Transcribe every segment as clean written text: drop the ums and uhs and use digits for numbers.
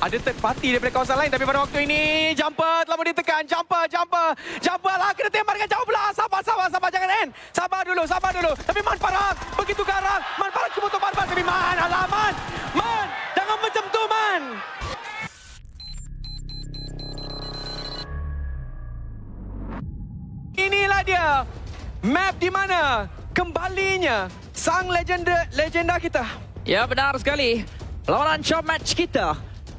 Ada third party daripada kawasan lain. Tapi pada waktu ini, jumper telah pun ditekan. Jumper lah. Kena tembak dengan jauh belah. Sabar. Jangan end. Sabar dulu. Tapi Man Farah begitu garang. Man Farah cuba untuk barbar. Tapi Man, alah Man. Man, jangan macam tu Man. Inilah dia. Map di mana kembalinya sang legenda kita. Ya, benar sekali. Lawanan shot match kita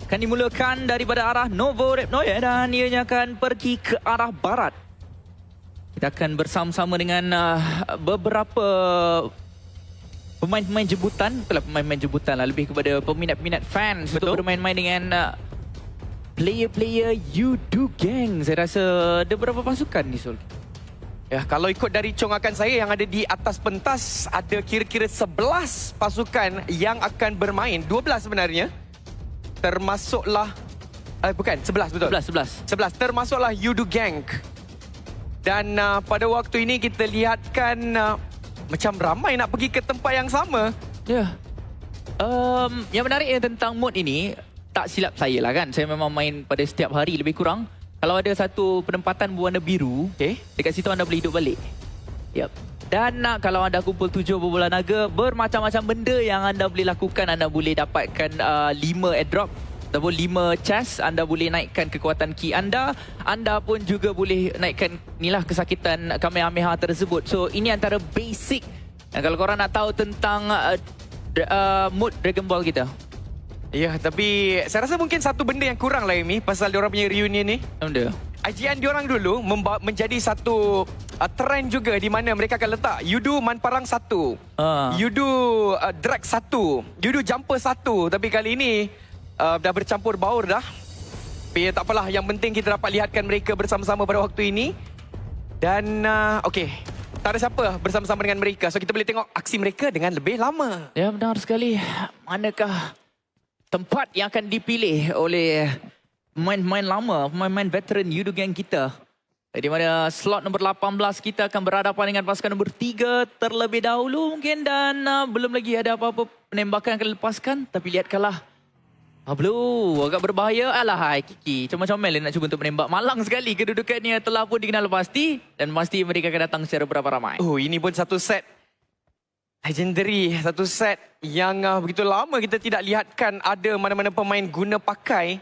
akan dimulakan daripada arah Novo Repnoye dan ianya akan pergi ke arah barat. Kita akan bersama-sama dengan beberapa pemain-pemain jemputan. Bukanlah pemain-pemain jemputan lah, lebih kepada peminat-peminat fans. Betul. Untuk bermain-main dengan player-player Yudu Gang. Saya rasa ada berapa pasukan ni, Sul? Ya, kalau ikut dari congakan saya yang ada di atas pentas, ada kira-kira 11 pasukan yang akan bermain. 12 sebenarnya. Termasuklah bukan, 11 betul. 11 termasuklah Yudu Gang. Dan pada waktu ini kita lihatkan macam ramai nak pergi ke tempat yang sama. Ya. Yang menariknya tentang mod ini, tak silap saya lah kan, saya memang main pada setiap hari lebih kurang. Kalau ada satu penempatan berwarna biru, dekat situ anda boleh hidup balik. Yep. Dan kalau anda kumpul 7 bola naga, bermacam-macam benda yang anda boleh lakukan. Anda boleh dapatkan 5 airdrop ataupun 5 chest. Anda boleh naikkan kekuatan ki anda. Anda pun juga boleh naikkan inilah kesakitan Kamehameha tersebut. So ini antara basic. Dan kalau korang nak tahu tentang mood Dragon Ball kita. Ya, tapi saya rasa mungkin satu benda yang kurang lah Amy pasal diorang punya reunion ni. Benda? Ajian diorang dulu menjadi satu trend juga di mana mereka akan letak Yudu Man Parang 1, Yudu Drag 1, Yudu Jumper 1. Tapi kali ini dah bercampur baur dah. Tapi tak apalah, yang penting kita dapat lihatkan mereka bersama-sama pada waktu ini. Dan okey, tak ada siapa bersama-sama dengan mereka. So kita boleh tengok aksi mereka dengan lebih lama. Ya, benar sekali. Manakah tempat yang akan dipilih oleh pemain-pemain lama, pemain-pemain veteran Yudu Gang kita? Di mana slot nombor 18 kita akan berhadapan dengan pasukan nombor 3 terlebih dahulu mungkin. Dan belum lagi ada apa-apa penembakan yang akan dilepaskan. Tapi lihat kalah. Pablo agak berbahaya. Alah, Kiki comel-comel nak cuba untuk menembak. Malang sekali kedudukannya, telah pun dikenal pasti. Dan pasti mereka akan datang secara berapa ramai. Oh, ini pun satu set legendary, satu set yang begitu lama kita tidak lihatkan ada mana-mana pemain guna pakai.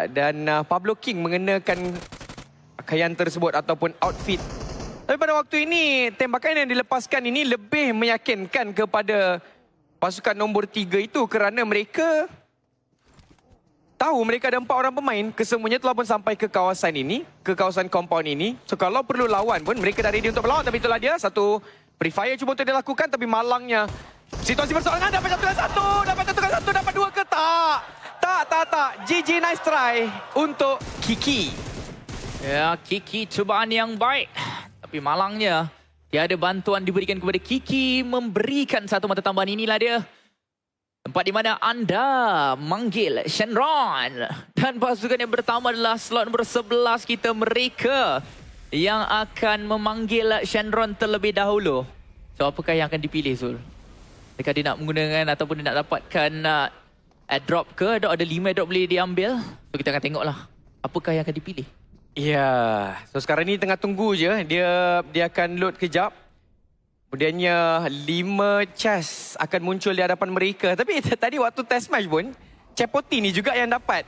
Dan Pablo King mengenakan pakaian tersebut ataupun outfit. Tapi pada waktu ini, tembakan yang dilepaskan ini lebih meyakinkan kepada pasukan nombor 3 itu kerana mereka tahu mereka ada 4 orang pemain. Kesemuanya telah pun sampai ke kawasan ini, ke kawasan compound ini. So kalau perlu lawan pun mereka dah ready untuk melawan. Tapi itulah dia, satu Free Fire cuba untuk dilakukan, tapi malangnya situasi persoalan. Dapat satu, dapat 2 ke tak? Tak. GG, nice try untuk Kiki. Ya, Kiki cubaan yang baik. Tapi malangnya, tiada bantuan diberikan kepada Kiki memberikan satu mata tambahan. Inilah dia. Tempat di mana anda manggil Shenron. Dan pasukan yang pertama adalah slot nombor 11 kita, mereka yang akan memanggil Shenron terlebih dahulu. So, apakah yang akan dipilih, Zul? Adakah dia nak menggunakan ataupun dia nak dapatkan airdrop ke? Ada 5 airdrop boleh diambil. So, kita akan tengoklah apakah yang akan dipilih. Ya, so sekarang ni tengah tunggu je. Dia akan load kejap. Kemudiannya 5 chest akan muncul di hadapan mereka. Tapi tadi waktu test match pun, Cepoti ni juga yang dapat.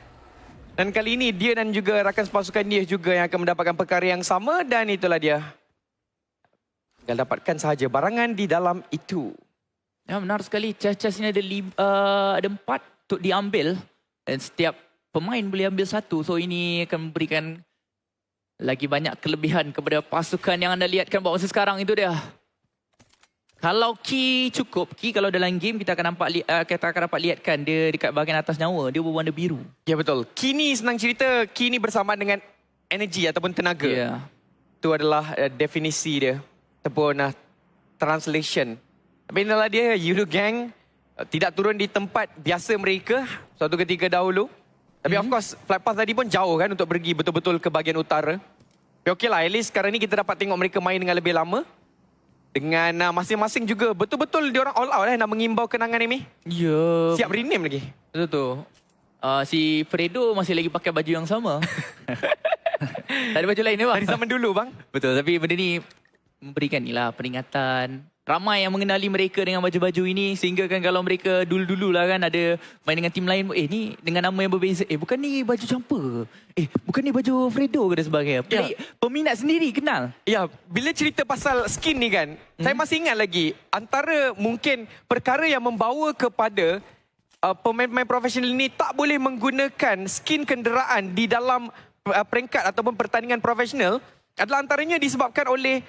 Dan kali ini dia dan juga rakan sepasukan dia juga yang akan mendapatkan perkara yang sama. Dan itulah dia. Tinggal dapatkan sahaja barangan di dalam itu. Ya, benar sekali. Chest-chest ini ada 4 untuk diambil. Dan setiap pemain boleh ambil 1. So ini akan memberikan lagi banyak kelebihan kepada pasukan yang anda lihatkan bahawa sekarang itu dia. Kalau ki cukup, ki kalau dalam game kita akan nampak kita akan dapat lihatkan dia dekat bahagian atas nyawa, dia berwarna biru. Ya betul. Ki ni senang cerita, ki ni bersamaan dengan energi ataupun tenaga. Ya. Itu adalah definisi dia ataupun translation. Tapi inilah dia, Yudu Gang tidak turun di tempat biasa mereka suatu ketika dahulu. Tapi of course, flight path tadi pun jauh kan untuk pergi betul-betul ke bahagian utara. Tapi okey lah, at least sekarang ni kita dapat tengok mereka main dengan lebih lama. Dengan masing-masing juga betul-betul diorang all out nak mengimbau kenangan ini. Ya. Siap rename lagi. Betul. Si Fredo masih lagi pakai baju yang sama. Tak ada baju lain ni bang. Dari zaman dulu bang. Betul, tapi benda ni memberikan ni lah peringatan. Ramai yang mengenali mereka dengan baju-baju ini sehingga kan kalau mereka dulu-dulu lah kan ada main dengan tim lain, ni dengan nama yang berbeza. Bukan ni baju jumper. Bukan ni baju Fredo ke dan sebagainya. Peminat sendiri kenal. Ya, bila cerita pasal skin ni kan, saya masih ingat lagi antara mungkin perkara yang membawa kepada pemain-pemain profesional ini tak boleh menggunakan skin kenderaan di dalam peringkat ataupun pertandingan profesional adalah antaranya disebabkan oleh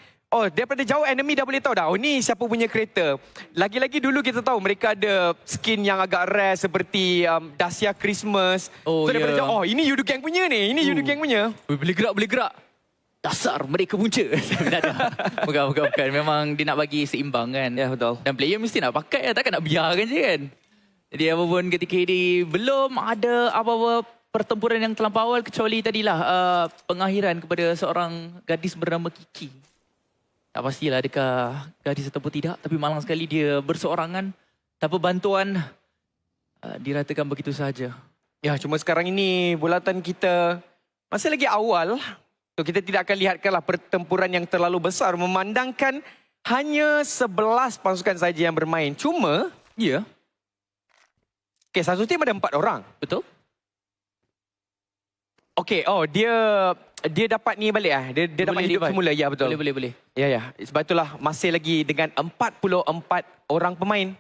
daripada jauh enemy dah boleh tahu dah. Ni siapa punya kereta. Lagi-lagi dulu kita tahu mereka ada skin yang agak rare seperti Dacia Christmas. So daripada jauh, ini Yudu Gang punya ni. Ini Yudu Gang punya. Boleh gerak. Dasar mereka punca. Bukan. Memang dia nak bagi seimbang kan. Ya, betul. Dan player mesti nak pakai, takkan nak biarkan je kan. Jadi apapun ketika ini belum ada apa-apa pertempuran yang terlampau awal kecuali tadilah pengakhiran kepada seorang gadis bernama Kiki. Tak pastilah adakah gadis ataupun tidak, tapi malang sekali dia berseorangan tanpa bantuan diratakan begitu saja. Ya, cuma sekarang ini bulatan kita masih lagi awal. So kita tidak akan lihatkanlah pertempuran yang terlalu besar memandangkan hanya 11 pasukan saja yang bermain. Cuma, ya. Okay, satu tim ada 4 orang. Betul? Okay, dia dapat ni balik ah. Dia dapat hidup semula. Ya, betul. Boleh. Ya. Sebab itulah masih lagi dengan 44 orang pemain.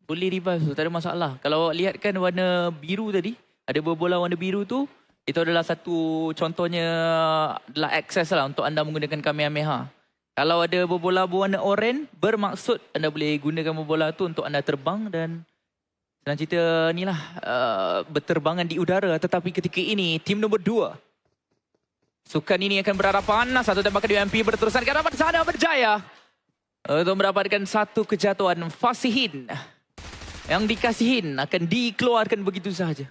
Boleh revive tu, tak ada masalah. Kalau awak lihatkan warna biru tadi, ada bola warna biru tu, itu adalah satu contohnya adalah akses lah untuk anda menggunakan Kamehameha. Kalau ada bola berwarna oranye, bermaksud anda boleh gunakan bola tu untuk anda terbang dan senang cerita ni lah, berterbangan di udara. Tetapi ketika ini, tim nombor 2. Sukan ini akan berharap panas. Satu tembakan di UMP berterusan ke arah sana berjaya. Untuk mendapatkan satu kejatuhan. Fasihin yang dikasihin akan dikeluarkan begitu sahaja.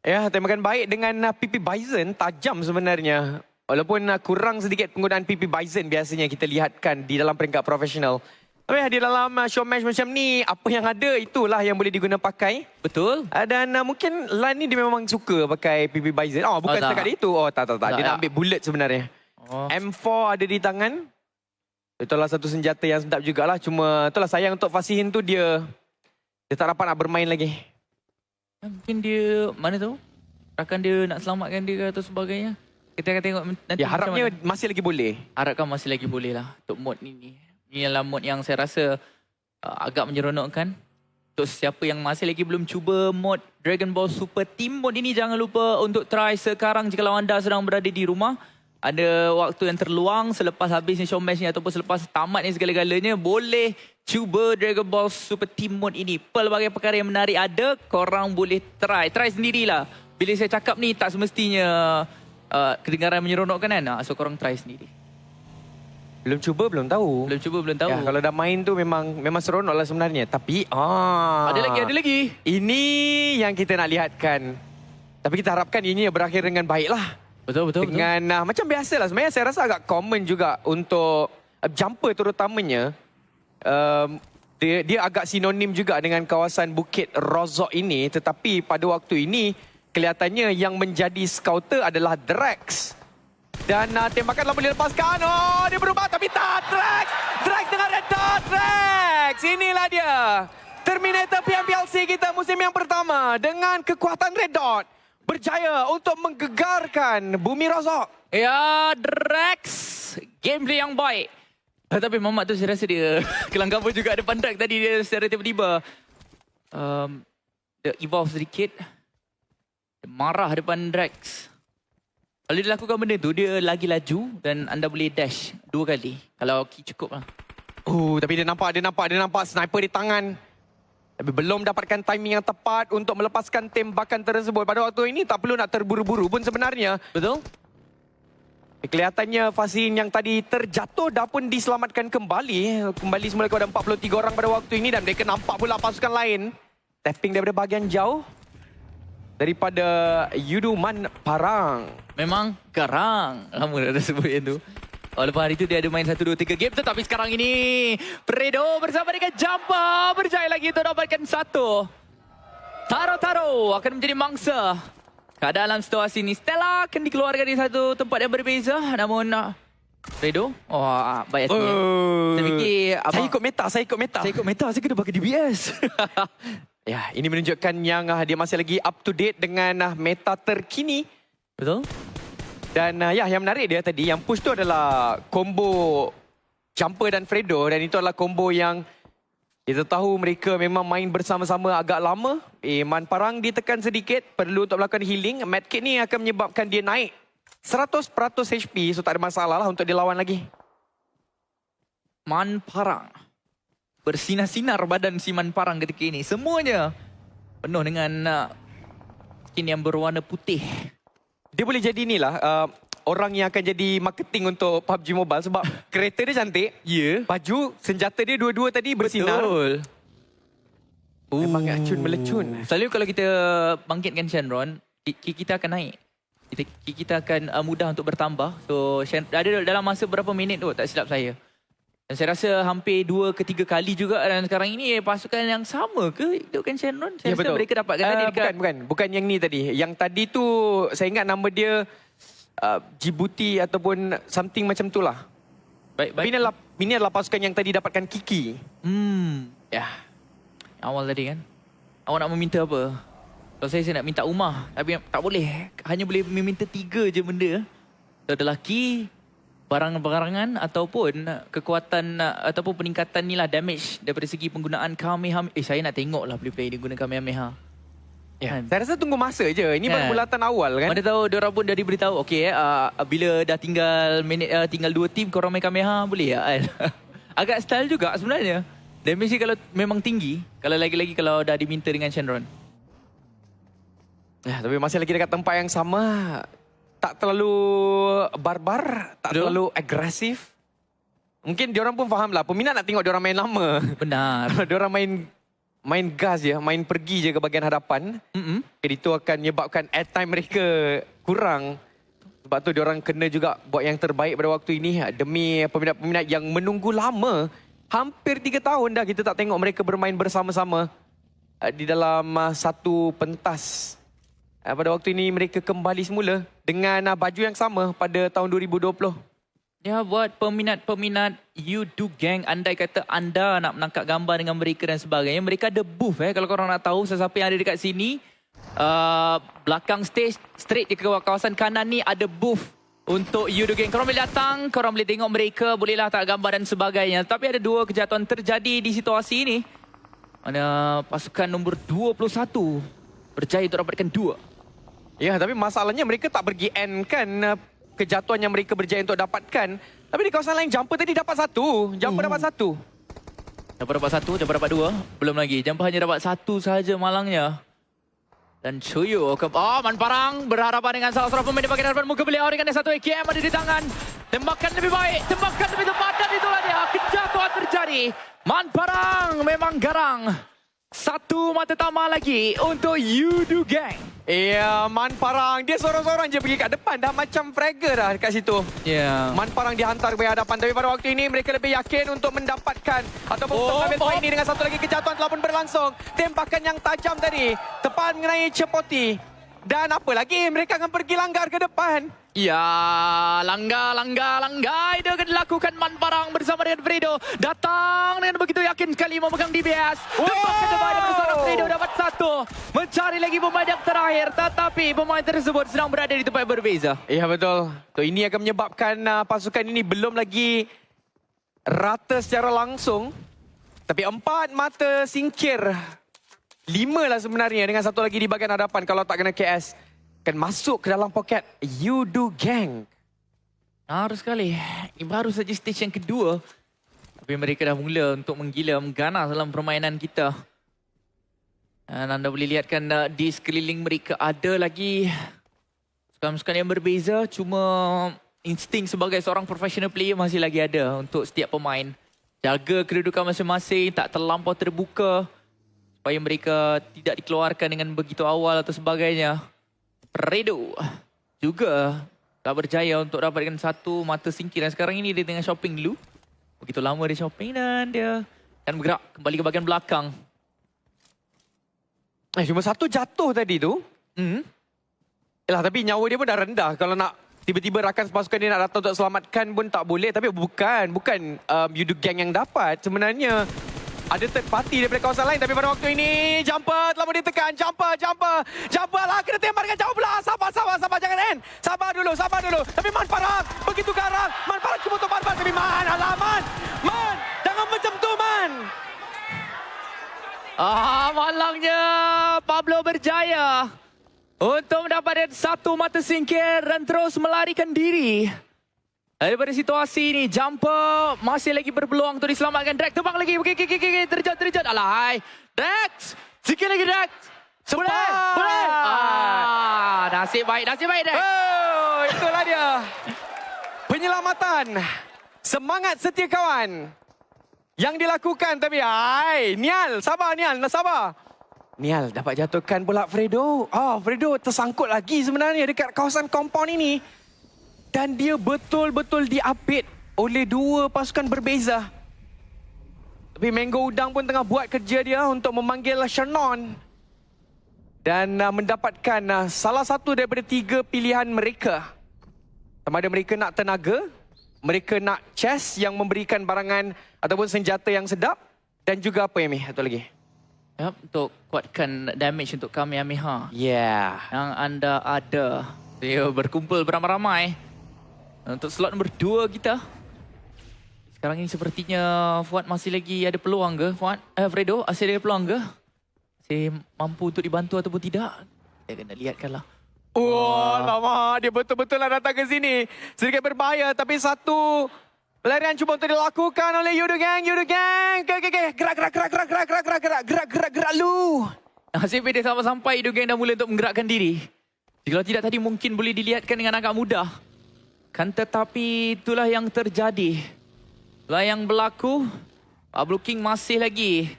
Ya, tembakan baik dengan PP Bison. Tajam sebenarnya. Walaupun kurang sedikit penggunaan PP Bison biasanya kita lihatkan di dalam peringkat profesional. Tapi di dalam show match macam ni, apa yang ada itulah yang boleh diguna pakai. Betul. Dan mungkin Lan ni dia memang suka pakai PP Bison. Bukan setakat itu. Tak. Dia nak ambil bullet sebenarnya. M4 ada di tangan. Itulah satu senjata yang sedap jugalah. Cuma itulah sayang untuk Fasihin tu dia tak dapat nak bermain lagi. Mungkin dia, mana tahu, akan dia nak selamatkan dia atau sebagainya. Kita akan tengok nanti. Ya, harapnya masih lagi boleh. Harapkan masih lagi boleh lah untuk mod ini. Ini adalah mod yang saya rasa agak menyeronokkan. Untuk siapa yang masih lagi belum cuba mod Dragon Ball Super Team Mode ini, jangan lupa untuk try sekarang jika anda sedang berada di rumah. Ada waktu yang terluang selepas habisnya show match ni ataupun selepas tamatnya segala-galanya, boleh cuba Dragon Ball Super Team Mode ini. Pelbagai perkara yang menarik ada, korang boleh try. Try sendirilah. Bila saya cakap ni tak semestinya kedengaran menyeronokkan kan. So korang try sendiri. Belum cuba, belum tahu. Ya, kalau dah main tu memang seronok lah sebenarnya. Tapi, Ada lagi. Ini yang kita nak lihatkan. Tapi kita harapkan ini berakhir dengan baik lah. Betul. Dengan macam biasa lah. Sebenarnya saya rasa agak common juga untuk jumper terutamanya. Dia agak sinonim juga dengan kawasan Bukit Rozok ini. Tetapi pada waktu ini, kelihatannya yang menjadi scouter adalah Drax. Dan tembakan telah boleh lepaskan. Dia berubah tapi tak. Drax dengan red dot. Drax. Inilah dia. Terminator PMPLC kita musim yang pertama. Dengan kekuatan red dot. Berjaya untuk menggegarkan Bumi Rozok. Ya, Drax. Gameplay yang baik. Tapi Mamat tu saya rasa dia kelang kabut juga depan Drax tadi. Dia secara tiba-tiba dia evolve sedikit. Dia marah depan Drax. Kalau dia lakukan benda tu, dia lagi laju dan anda boleh dash 2 kali. Kalau ki cukup lah. Tapi dia nampak sniper di tangan. Tapi belum dapatkan timing yang tepat untuk melepaskan tembakan tersebut. Pada waktu ini tak perlu nak terburu-buru pun sebenarnya. Betul? Kelihatannya Fasihin yang tadi terjatuh dah pun diselamatkan kembali. Kembali semula kepada 43 orang pada waktu ini. Dan mereka nampak pula pasukan lain tapping daripada bahagian jauh. Daripada Yuduman Parang. Memang garang. Lama dah sebut yang tu. Lepas hari itu dia ada main 1, 2, 3 game. Tetapi sekarang ini Fredo bersama dengan Jumper berjaya lagi untuk dapatkan 1. Taro-Taro akan menjadi mangsa. Dalam situasi ini, Stella akan dikeluarkan di satu tempat yang berbeza. Namun, Fredo, baik hati. Saya fikir, Saya ikut meta, saya ikut meta. Saya ikut meta, saya kena pakai DBS. Ya, ini menunjukkan yang dia masih lagi up to date dengan meta terkini. Betul? Dan yang menarik dia tadi, yang push tu adalah combo Jumper dan Fredo. Dan itu adalah combo yang kita tahu mereka memang main bersama-sama agak lama. Man Parang ditekan sedikit, perlu untuk melakukan healing. Medkit ni akan menyebabkan dia naik 100% HP, so tak ada masalah lah untuk dia lawan lagi. Man Parang. Bersinar-sinar badan si Man Parang ketika ini. Semuanya penuh dengan skin yang berwarna putih. Dia boleh jadi inilah orang yang akan jadi marketing untuk PUBG Mobile sebab kereta dia cantik. Ya. Baju, senjata dia dua-dua tadi bersinar. Betul. Memang acun melecun. Selalu kalau kita bangkitkan Shenron, kita akan naik. Kita akan mudah untuk bertambah. So, ada dalam masa berapa minit tu, tak silap saya. Dan saya rasa hampir 2 ke 3 kali juga. Dan sekarang ini pasukan yang sama ke hidupkan Shenron? Saya rasa mereka dapatkan tadi dekat... Bukan yang ni tadi. Yang tadi tu, saya ingat nama dia Djibouti ataupun something macam tu lah. Baik. Ini adalah pasukan yang tadi dapatkan Kiki. Ya. Awal tadi kan. Awak nak meminta apa? Kalau saya nak minta rumah. Tapi tak boleh. Hanya boleh meminta 3 je benda. So, ada lelaki, barang-barangan ataupun kekuatan ataupun peningkatan ni lah damage daripada segi penggunaan Kamehameha. Saya nak tengok lah player-player dia guna Kamehameha. Ya. Saya rasa tunggu masa je. Ini baru bulatan awal kan. Mana tahu diorang pun dah diberitahu. Okey, bila dah tinggal tinggal 2 tim korang main Kamehameha boleh ya? Agak style juga sebenarnya. Damage kalau memang tinggi. Kalau lagi-lagi kalau dah diminta dengan Shenron. Ya, tapi masih lagi dekat tempat yang sama. Tak terlalu barbar, tak terlalu agresif. Mungkin diorang pun faham lah. Peminat nak tengok diorang main lama. Benar. Kalau diorang main gas je, main pergi je ke bahagian hadapan. Itu akan menyebabkan airtime mereka kurang. Sebab tu diorang kena juga buat yang terbaik pada waktu ini. Demi peminat-peminat yang menunggu lama. Hampir 3 tahun dah kita tak tengok mereka bermain bersama-sama di dalam satu pentas. Pada waktu ini mereka kembali semula dengan baju yang sama pada tahun 2020. Ya, buat peminat-peminat You Do Gang, andai kata anda nak menangkap gambar dengan mereka dan sebagainya, mereka ada booth kalau korang nak tahu sesiapa yang ada dekat sini. Belakang stage, straight di kawasan kanan ni ada booth untuk You Do Gang. Korang boleh datang, korang boleh tengok mereka, bolehlah tak gambar dan sebagainya. Tapi ada 2 kejatuhan terjadi di situasi ini. Mana pasukan nombor 21 berjaya untuk dapatkan 2. Ya, tapi masalahnya mereka tak pergi end kan kejatuhan yang mereka berjaya untuk dapatkan. Tapi di kawasan lain, Jumper tadi dapat 1. Jumper dapat 1. Jumper dapat 1, Jumper dapat 2. Belum lagi. Jumper hanya dapat 1 sahaja malangnya. Dan Chuyo ke... Man Parang berhadapan dengan salah seorang pemain di bagian hadapan muka beliau dengan 1 AKM ada di tangan. Tembakan lebih baik, tembakan lebih tepat dan itulah dia. Kejatuhan terjadi. Man Parang memang garang. 1 mata tamah lagi untuk You Do Gang. Ya, Man Parang. Dia seorang-seorang je pergi kat depan. Dah macam fragger dah dekat situ. Ya. Man Parang dihantar ke hadapan. Tapi pada waktu ini mereka lebih yakin untuk mendapatkan ataupun untuk mengambil poin ini dengan 1 lagi kejatuhan telah pun berlangsung. Tembakan yang tajam tadi. Tepat mengenai Cepoti. Dan apa lagi? Mereka akan pergi langgar ke depan. Ya, langgar. Itu akan dilakukan Man Parang bersama dengan Fredo. Datang dengan begitu yakin sekali memegang DBS. Tembakan terbaik bersama Fredo dapat 1. Mencari lagi pemain yang terakhir. Tetapi pemain tersebut sedang berada di tempat yang berbeza. Ya, betul. So, ini akan menyebabkan pasukan ini belum lagi rata secara langsung. Tapi 4 mata singkir. 5 lah sebenarnya dengan 1 lagi di bahagian hadapan kalau tak kena KS. Akan masuk ke dalam poket You Do Gang. Harus sekali. Ini baru saja stage yang kedua. Tapi mereka dah mula untuk menggila, mengganas dalam permainan kita. Dan anda boleh lihatkan di sekeliling mereka ada lagi sukan-sukan yang berbeza. Cuma insting sebagai seorang professional player masih lagi ada untuk setiap pemain. Jaga kedudukan masing-masing, tak terlampau terbuka. Supaya mereka tidak dikeluarkan dengan begitu awal atau sebagainya. Fredo juga tak berjaya untuk dapatkan 1 mata singkir. Dan sekarang ini dia tengah shopping dulu. Begitu lama dia shopping dan dia akan bergerak kembali ke bahagian belakang. Cuma satu jatuh tadi tu. Yalah, tapi nyawa dia pun dah rendah. Kalau nak tiba-tiba rakan pasukan dia nak datang untuk selamatkan pun tak boleh. Tapi bukan Yudu Gang yang dapat. Sebenarnya ada third party daripada kawasan lain. Tapi pada waktu ini Jumper telah boleh ditekan. Jumper lah, kena tembak dengan jauh pula. Sabar, jangan end. Sabar dulu. Tapi Man Farang begitu garang. Man Farang cuba untuk barbar. Tapi Man, alaman. Man, jangan macam tu Man. Malangnya Pablo berjaya untuk mendapatkan satu mata singkir dan terus melarikan diri daripada situasi ini. Jumper masih lagi berpeluang untuk diselamatkan. Drake tebang lagi. Okay. Terjat. Alahai. Drake. Sikit lagi Drake. Boleh. Nasib baik Drake. Oh, itulah dia. Penyelamatan. Semangat setia kawan. Yang dilakukan tapi Nial, sabar. Nial dapat jatuhkan pula Fredo. Fredo tersangkut lagi sebenarnya dekat kawasan kompaun ini. Dan dia betul-betul diapit oleh dua pasukan berbeza. Tapi Mango Udang pun tengah buat kerja dia untuk memanggil Shannon. Dan mendapatkan salah satu daripada 3 pilihan mereka. Sama ada mereka nak tenaga, mereka nak chest yang memberikan barangan ataupun senjata yang sedap. Dan juga apa Yami? Satu lagi. Untuk kuatkan damage untuk Kamehameha. Yang anda ada. Dia berkumpul beramai-ramai. Untuk slot nombor 2 kita. Sekarang ini sepertinya Fuad masih lagi ada peluang ke? Fredo masih ada peluang ke? Masih mampu untuk dibantu ataupun tidak? Kita kena lihatkanlah. Lama. Dia betul-betul lah datang ke sini. Sedikit berbahaya tapi satu pelarian cuba untuk dilakukan oleh Yudu Gang. Okay. Gerak lu. Nasib dia sampai Yudu Gang dah mula untuk menggerakkan diri. Jika tidak tadi mungkin boleh dilihatkan dengan agak mudah. Kan tetapi itulah yang terjadi. Itulah yang berlaku. Pablo King masih lagi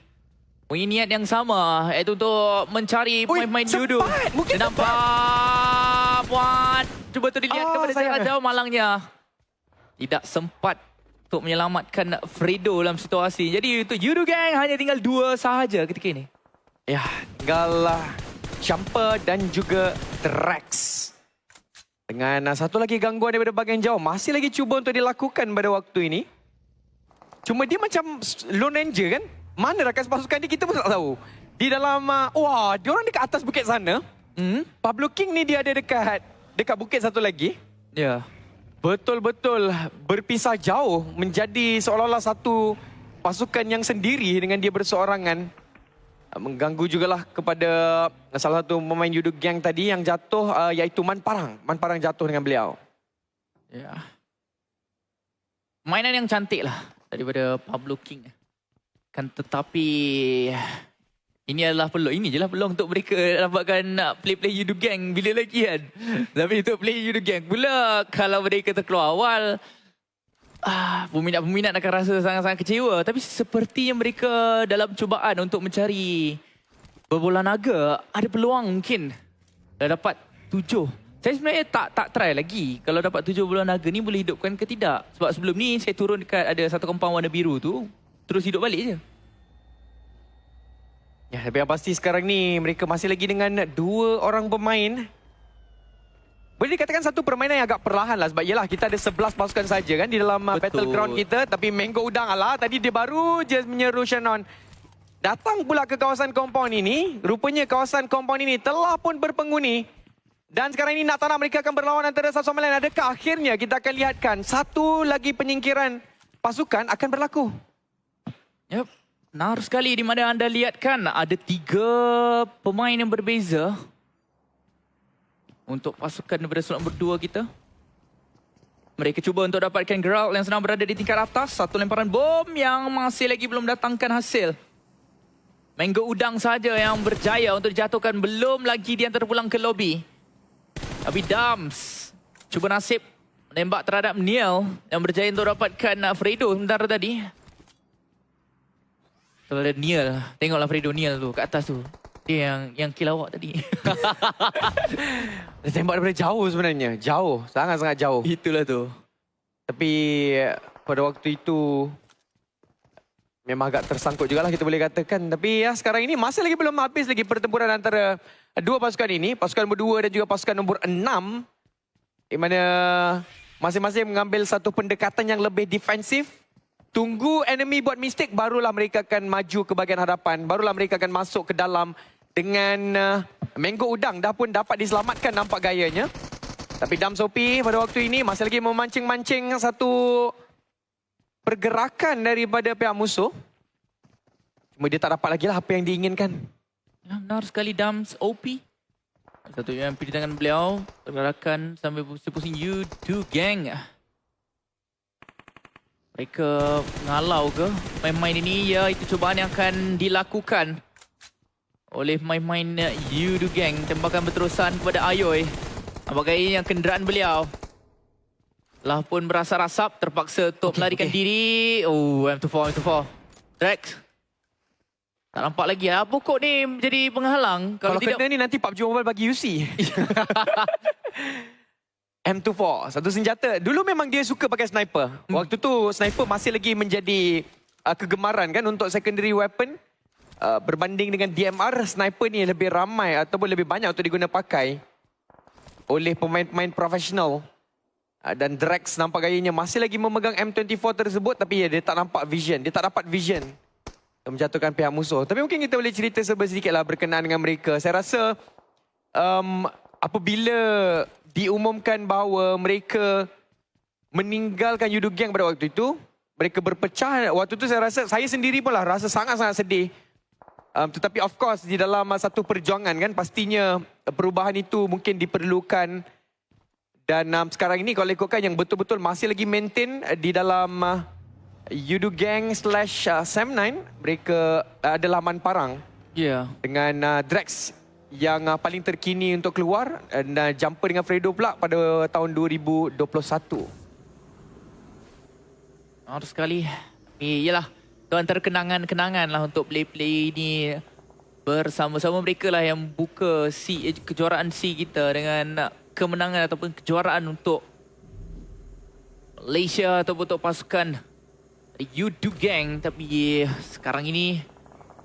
punya niat yang sama, iaitu untuk mencari pemain-pemain Yudu. Mungkin nampak Puan. Cuba tu dilihat kepada jarak jauh, malangnya tidak sempat untuk menyelamatkan Fredo dalam situasi. Jadi untuk Yudu Gang hanya tinggal 2 sahaja ketika ini. Ya, tinggallah Jumper dan juga Drax. Dengan satu lagi gangguan daripada bahagian jauh. Masih lagi cuba untuk dilakukan pada waktu ini. Cuma dia macam Lone Ranger kan? Mana rakan pasukan dia kita pun tak tahu. Di dalam, dia orang dekat atas bukit sana. Pablo King ni dia ada dekat bukit satu lagi. Ya. Betul-betul berpisah jauh. Menjadi seolah-olah satu pasukan yang sendiri dengan dia berseorangan. Mengganggu jugalah kepada salah satu pemain Yudu Gang tadi yang jatuh, iaitu Man Parang. Man Parang jatuh dengan beliau. Ya. Mainan yang cantik lah daripada Pablo King. Kan tetapi ini adalah peluang. Ini je lah peluang untuk mereka dapatkan play Yudu Gang bila lagi kan. Tapi untuk play Yudu Gang pula, kalau mereka terkeluar awal, peminat-peminat akan rasa sangat-sangat kecewa. Tapi sepertinya mereka dalam cubaan untuk mencari berbola naga, ada peluang mungkin dah dapat 7. Saya sebenarnya tak try lagi. Kalau dapat 7 bola naga ni boleh hidupkan ke tidak. Sebab sebelum ni saya turun dekat ada satu kompang warna biru tu, terus hidup balik je. Ya, tapi yang pasti sekarang ni mereka masih lagi dengan 2 orang pemain. Boleh dikatakan satu permainan yang agak perlahan lah. Sebab yelah kita ada 11 pasukan saja kan di dalam battleground kita. Tapi Mango Udang tadi dia baru je menyeru Shannon. Datang pula ke kawasan kompaun ini. Rupanya kawasan kompaun ini telah pun berpenghuni. Dan sekarang ini nak tak nak mereka akan berlawan antara satu sama lain. Adakah akhirnya kita akan lihatkan satu lagi penyingkiran pasukan akan berlaku? Yep. Benar sekali di mana anda lihatkan ada 3 pemain yang berbeza. Untuk pasukan daripada slot nombor 2 kita. Mereka cuba untuk dapatkan Geralt yang sedang berada di tingkat atas. Satu lemparan bom yang masih lagi belum datangkan hasil. Mango Udang saja yang berjaya untuk dijatuhkan. Belum lagi dia terpulang ke lobi. Tapi Dams cuba nasib menembak terhadap Neil yang berjaya untuk dapatkan Fredo sementara tadi. Kalau ada Neil, tengoklah Fredo Neil tu kat atas tu. Dia yang kill awak tadi. Dia tembak daripada jauh sebenarnya. Jauh. Sangat-sangat jauh. Itulah tu. Tapi pada waktu itu memang agak tersangkut jugalah kita boleh katakan. Tapi ya sekarang ini masih lagi belum habis lagi pertempuran antara dua pasukan ini. Pasukan nombor 2 dan juga pasukan nombor 6. Di mana masing-masing mengambil satu pendekatan yang lebih defensif. Tunggu enemy buat mistake, barulah mereka akan maju ke bahagian hadapan. Barulah mereka akan masuk ke dalam dengan Mango Udang dah pun dapat diselamatkan nampak gayanya. Tapi Dam Sopi pada waktu ini masih lagi memancing-mancing satu pergerakan daripada pihak musuh. Cuma dia tak dapat lagi lah apa yang diinginkan. Ya, benar sekali Dams OP. Satu UMP di tangan beliau. Pergerakan sambil pusing-pusing U2 Gang. Mereka ngalau ke main-main ini? Ya, itu cubaan yang akan dilakukan oleh main-main U2 Gang. Tembakan berterusan kepada Ayoy. Nampaknya yang kenderaan beliau telah pun berasap-rasap, terpaksa untuk melarikan diri. Oh, M24. Drex. Tak nampak lagi lah. Pokok ni menjadi penghalang. Kalau tidak... kena ni nanti PUBG Mobile bagi UC. M24, satu senjata. Dulu memang dia suka pakai sniper. Waktu tu sniper masih lagi menjadi kegemaran kan untuk secondary weapon. Berbanding dengan DMR, sniper ni lebih ramai ataupun lebih banyak untuk diguna pakai oleh pemain-pemain profesional. Dan Drex nampak gayanya masih lagi memegang M24 tersebut, tapi ya, dia tak nampak vision. Dia tak dapat vision menjatuhkan pihak musuh. Tapi mungkin kita boleh cerita sedikit lah berkenaan dengan mereka. Saya rasa apabila diumumkan bahawa mereka meninggalkan U2 Gang pada waktu itu, mereka berpecah. Waktu itu saya rasa, saya sendiri pun lah rasa sangat-sangat sedih. Tetapi of course di dalam satu perjuangan kan, pastinya perubahan itu mungkin diperlukan. Dan sekarang ini kalau ikutkan yang betul-betul masih lagi maintain di dalam U2 Gang / Sam9, mereka adalah Man Parang. Ya. Dengan Drex yang paling terkini untuk keluar, dan jumper dengan Fredo pula pada tahun 2021. Harus sekali. Yalah, itu antara kenangan-kenangan lah untuk play-play ini. Bersama-sama mereka lah yang buka kejuaraan C kita dengan kemenangan ataupun kejuaraan untuk Malaysia ataupun untuk pasukan U2 Gang. Tapi sekarang ini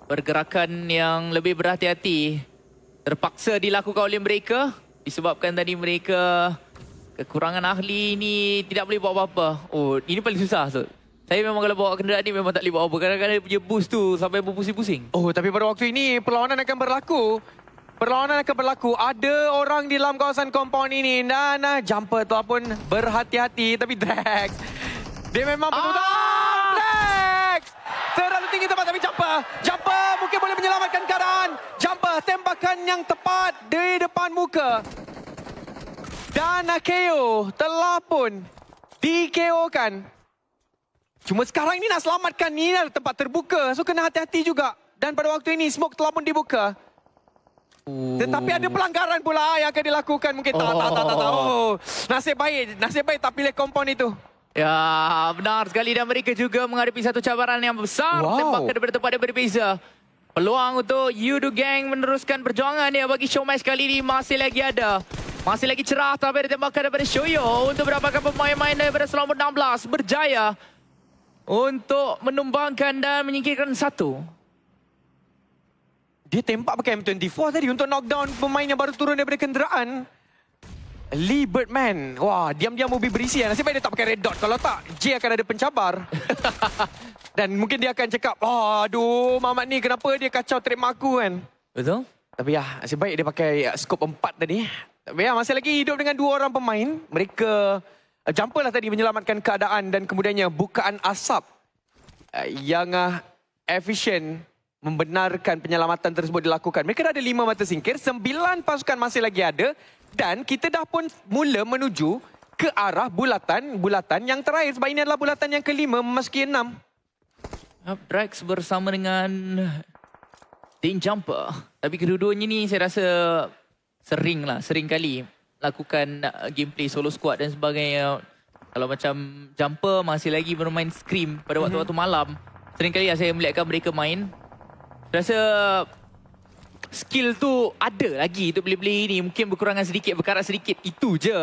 pergerakan yang lebih berhati-hati terpaksa dilakukan oleh mereka disebabkan tadi mereka kekurangan ahli ini tidak boleh buat apa-apa. Oh, ini paling susah. So, saya memang kalau bawa kenderaan ni memang tak boleh buat apa. Kadang-kadang dia punya boost tu sampai berpusing-pusing. Oh, tapi pada waktu ini perlawanan akan berlaku. Perlawanan akan berlaku. Ada orang di dalam kawasan kompaun ini. Dan jumper tu pun berhati-hati. Tapi Drex, dia memang betul-betul. Drex! Terlalu tinggi tempat tapi Jumper mungkin boleh menyelamatkan keadaan. Jumper, tembakan yang tepat di depan muka. Dan KO telah pun di-KO-kan. Cuma sekarang ini nak selamatkan ni adalah tempat terbuka. So kena hati-hati juga. Dan pada waktu ini smoke telah pun dibuka. Tetapi ada pelanggaran pula yang akan dilakukan. Mungkin tak. Oh, nasib baik tak pilih kompon itu. Ya, benar sekali. Dan mereka juga menghadapi satu cabaran yang besar. Wow. Tembakan daripada tempat yang berbeza. Peluang untuk U2 Gang meneruskan perjuangan dia bagi show match kali ini masih lagi ada. Masih lagi cerah tapi ada tembakan daripada Shoyo untuk mendapatkan pemain-pemain daripada selambut 16 berjaya untuk menumbangkan dan menyingkirkan satu. Dia tembak pakai M24 tadi untuk knockdown pemain yang baru turun daripada kenderaan. Lee Birdman. Wah, diam-diam mobil berisi. Nasib baik dia tak pakai red dot. Kalau tak, J akan ada pencabar. Dan mungkin dia akan cakap, oh, aduh, Mamat ni kenapa dia kacau trademark aku kan. Betul? Tapi ya, nasib baik dia pakai scope 4 tadi. Tapi ya, masih lagi hidup dengan 2 orang pemain. Mereka jumper lah tadi menyelamatkan keadaan dan kemudiannya bukaan asap yang efisien membenarkan penyelamatan tersebut dilakukan. Mereka dah ada 5 mata singkir, 9 pasukan masih lagi ada. Dan kita dah pun mula menuju ke arah bulatan yang terakhir. Sebab ini adalah bulatan yang kelima memasuki 6. Drex bersama dengan Team Jumper. Tapi kedua-duanya ni saya rasa sering kali lakukan gameplay solo squad dan sebagainya. Kalau macam Jumper masih lagi bermain Scream pada waktu-waktu malam. Sering kali saya melihatkan mereka main. Saya rasa skill tu ada lagi untuk play-play ni. Mungkin berkurangan sedikit, berkarat sedikit. Itu je.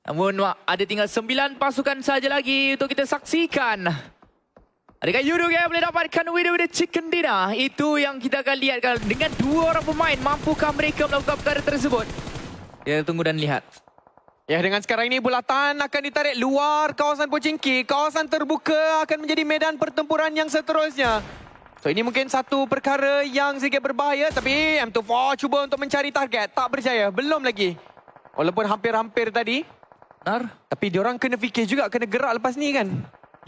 Namun ada tinggal 9 pasukan saja lagi untuk kita saksikan. Adakah Yudo Gang boleh dapatkan with the chicken dinner? Itu yang kita akan lihat kalau dengan 2 orang pemain, mampukah mereka melakukan perkara tersebut? Kita tunggu dan lihat. Ya, dengan sekarang ini bulatan akan ditarik luar kawasan Pochinki. Kawasan terbuka akan menjadi medan pertempuran yang seterusnya. So, ini mungkin satu perkara yang sedikit berbahaya. Tapi M24 cuba untuk mencari target. Tak berjaya. Belum lagi. Walaupun hampir-hampir tadi. Benar? Tapi diorang kena fikir juga. Kena gerak lepas ni kan.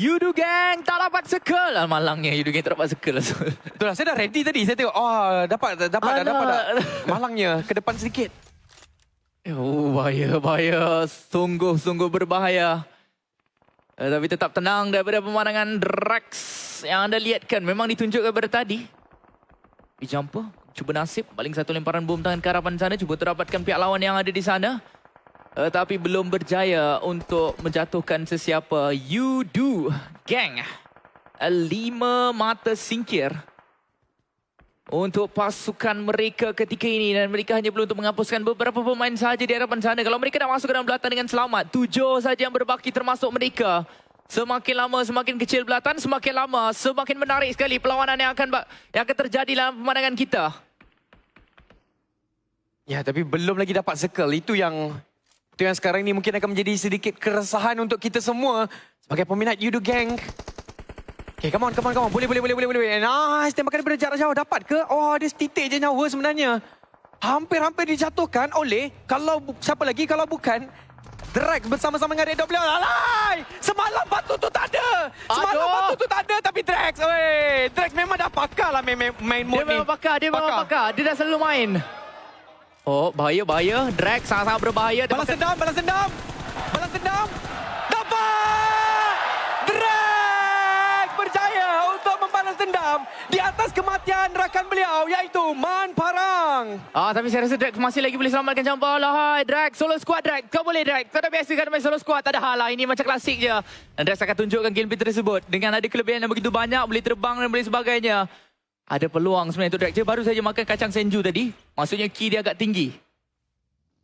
Yudo Gang tak dapat circle. Malangnya Yudo Gang tak dapat circle. Betul lah. Saya dah ready tadi. Saya tengok. Oh, dapat dah. Malangnya. Ke depan sedikit. Oh, bahaya. Sungguh berbahaya. Tapi tetap tenang daripada pemandangan Drax yang anda lihatkan. Memang ditunjukkan pada tadi. Jumper, cuba nasib. Paling satu lemparan bom tangan ke harapan sana. Cuba terdapatkan pihak lawan yang ada di sana. Tapi belum berjaya untuk menjatuhkan sesiapa. Yudo Gang. 5 mata singkir untuk pasukan mereka ketika ini. Dan mereka hanya perlu untuk menghapuskan beberapa pemain sahaja di hadapan sana. Kalau mereka nak masuk ke dalam belatan dengan selamat, 7 saja yang berbaki termasuk mereka. Semakin lama semakin kecil belatan, semakin lama semakin menarik sekali perlawanan yang akan terjadi dalam pemandangan kita. Ya, tapi belum lagi dapat circle. Itu yang sekarang ini mungkin akan menjadi sedikit keresahan untuk kita semua sebagai peminat Yudo Gang. Okay, come on. Boleh. Nice, tembakan daripada jarak jauh. Dapat ke? Oh, dia setitik je nyawa sebenarnya. Hampir-hampir dijatuhkan oleh, siapa lagi kalau bukan Drax bersama-sama dengan Red Dot beliau. Alay! Semalam batu tu tak ada. Tapi Drax, Drax memang dah pakar lah main mode ni. Dia memang pakar. Dia dah selalu main. Oh, bahaya. Drax sangat-sangat berbahaya. Balas dendam. Dapat! Drax berjaya untuk membalas dendam di atas kematian rakan beliau, iaitu Man Parang. Tapi saya rasa Drax masih lagi boleh selamatkan jumper lah. Hai, Drax, solo squad Drax. Kau boleh Drax. Kau dah biasa kan main solo squad. Tak ada hal lah. Ini macam klasik je. Dan Drax akan tunjukkan gameplay tersebut. Dengan ada kelebihan yang begitu banyak, boleh terbang dan boleh sebagainya. Ada peluang sebenarnya untuk Drax. Dia baru saja makan kacang senju tadi. Maksudnya ki dia agak tinggi.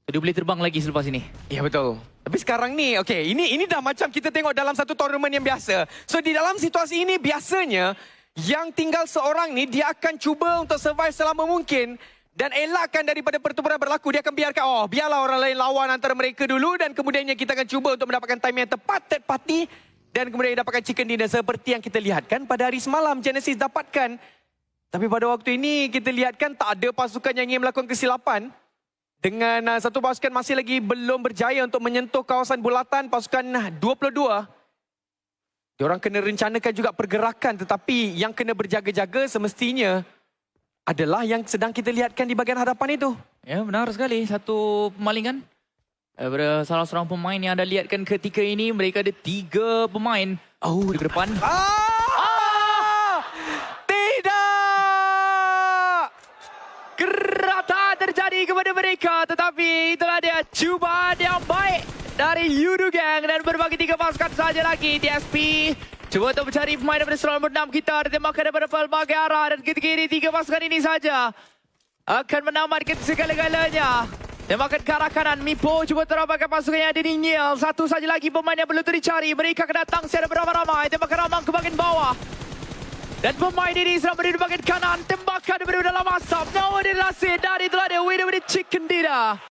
Dia boleh terbang lagi selepas ini. Ya, betul. Tapi sekarang ni, ini dah macam kita tengok dalam satu tournament yang biasa. So, di dalam situasi ini, biasanya yang tinggal seorang ni, dia akan cuba untuk survive selama mungkin dan elakkan daripada pertempuran berlaku. Dia akan biarkan, biarlah orang lain lawan antara mereka dulu dan kemudiannya kita akan cuba untuk mendapatkan time yang tepat, third party, dan kemudian dapatkan chicken dinner seperti yang kita lihatkan pada hari semalam Genesis dapatkan. Tapi pada waktu ini, kita lihatkan tak ada pasukan yang ingin melakukan kesilapan. Dengan satu pasukan masih lagi belum berjaya untuk menyentuh kawasan bulatan, pasukan 22. Diorang kena rencanakan juga pergerakan, tetapi yang kena berjaga-jaga semestinya adalah yang sedang kita lihatkan di bahagian hadapan itu. Ya, benar sekali. Satu pemalingan daripada salah seorang pemain yang anda lihatkan ketika ini. Mereka ada 3 pemain di depan. Kerata terjadi kepada mereka, tetapi itulah dia cubaan yang baik dari Yudo Gang dan berbagi 3 pasukan saja lagi. TSP cuba untuk mencari pemain daripada serangan nombor 6 kita, ditembakkan daripada pelbagai arah dan ketika ini 3 pasukan ini saja akan menamatkan segala-galanya. Tembakan ke arah kanan, Mipo cuba terapakan pasukan yang ada di Niel. Satu saja lagi pemain yang perlu dicari. Mereka akan datang secara beramai-ramai. Tembakan ramang ke bahagian bawah. Dan pemain ini sedang berada di bahagian kanan. Tembakan daripada dalam asap. Nyawa dia lasih. Dan itulah dia. Winner with the chicken dinner.